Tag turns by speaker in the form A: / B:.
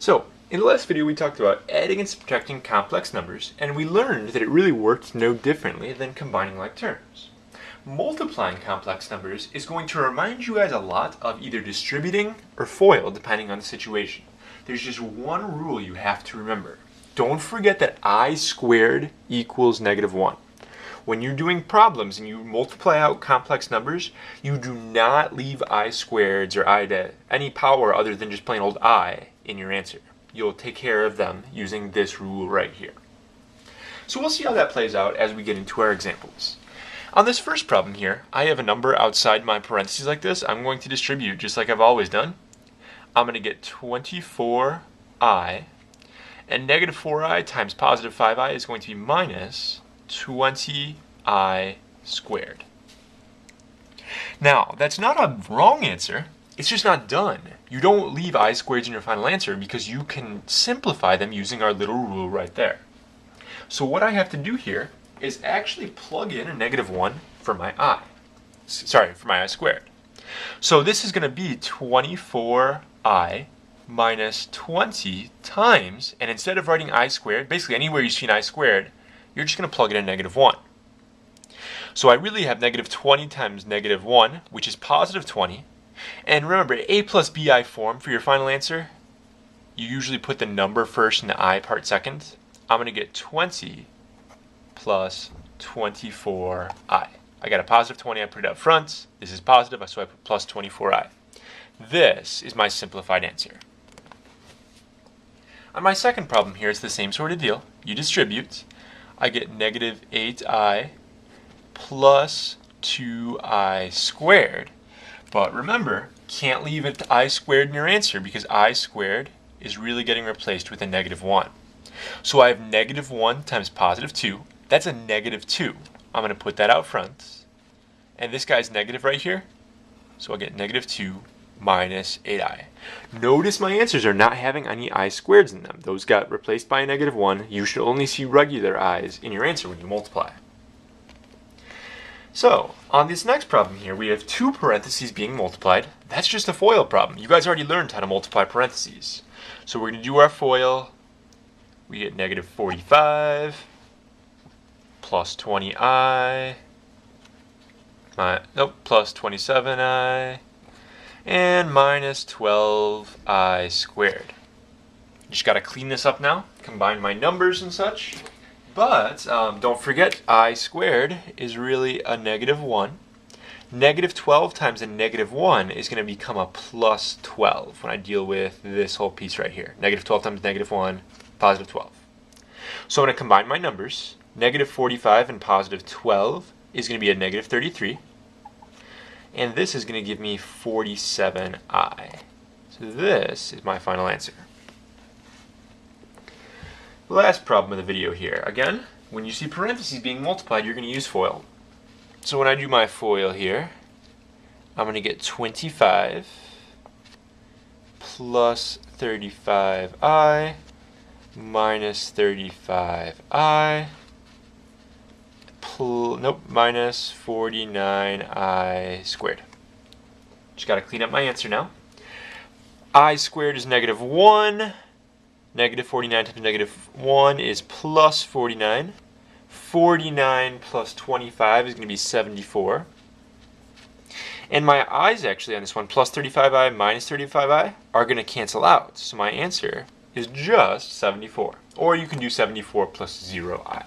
A: So, in the last video we talked about adding and subtracting complex numbers, and we learned that it really worked no differently than combining like terms. Multiplying complex numbers is going to remind you guys a lot of either distributing or FOIL, depending on the situation. There's just one rule you have to remember. Don't forget that I squared equals -1. When you're doing problems and you multiply out complex numbers, you do not leave I squareds or I to any power other than just plain old I in your answer. You'll take care of them using this rule right here. So we'll see how that plays out as we get into our examples. On this first problem here, I have a number outside my parentheses like this. I'm going to distribute just like I've always done. I'm going to get 24i, and -4i times +5i is going to be minus 20i squared. Now, that's not a wrong answer, it's just not done. You don't leave I squareds in your final answer because you can simplify them using our little rule right there. So what I have to do here is actually plug in a -1 for my I. For my I squared. So this is going to be 24i minus 20 times, and instead of writing I squared, basically anywhere you see an I squared, you're just going to plug in a -1. So I really have -20 times -1, which is +20. And remember, a plus bi form for your final answer, you usually put the number first and the I part second. I'm going to get 20 plus 24i. I got a +20, I put it up front. This is positive, so I put plus 24i. This is my simplified answer. On my second problem here, it's the same sort of deal. You distribute. I get -8i plus 2i squared. But remember, can't leave it I squared in your answer because I squared is really getting replaced with a -1. So I have -1 times +2. That's a -2. I'm going to put that out front. And this guy's negative right here. So I'll get -2 minus 8i. Notice my answers are not having any I squareds in them. Those got replaced by a -1. You should only see regular i's in your answer when you multiply. So, on this next problem here, we have two parentheses being multiplied. That's just a FOIL problem. You guys already learned how to multiply parentheses. So we're going to do our FOIL. We get -45 plus 20i, plus 27i, and minus 12i squared. Just got to clean this up now, combine my numbers and such. But don't forget, I squared is really a -1. -12 times a -1 is going to become a +12 when I deal with this whole piece right here. -12 times -1, +12. So I'm going to combine my numbers. -45 and +12 is going to be a -33. And this is going to give me 47i. So this is my final answer. Last problem of the video here. Again, when you see parentheses being multiplied, you're going to use FOIL. So when I do my FOIL here, I'm going to get 25 plus 35i minus 35i minus 49i squared. Just got to clean up my answer now. I squared is -1. -49 times -1 is plus 49. 49 plus 25 is going to be 74. And my i's actually on this one, plus 35i minus 35i, are going to cancel out. So my answer is just 74. Or you can do 74 plus 0i.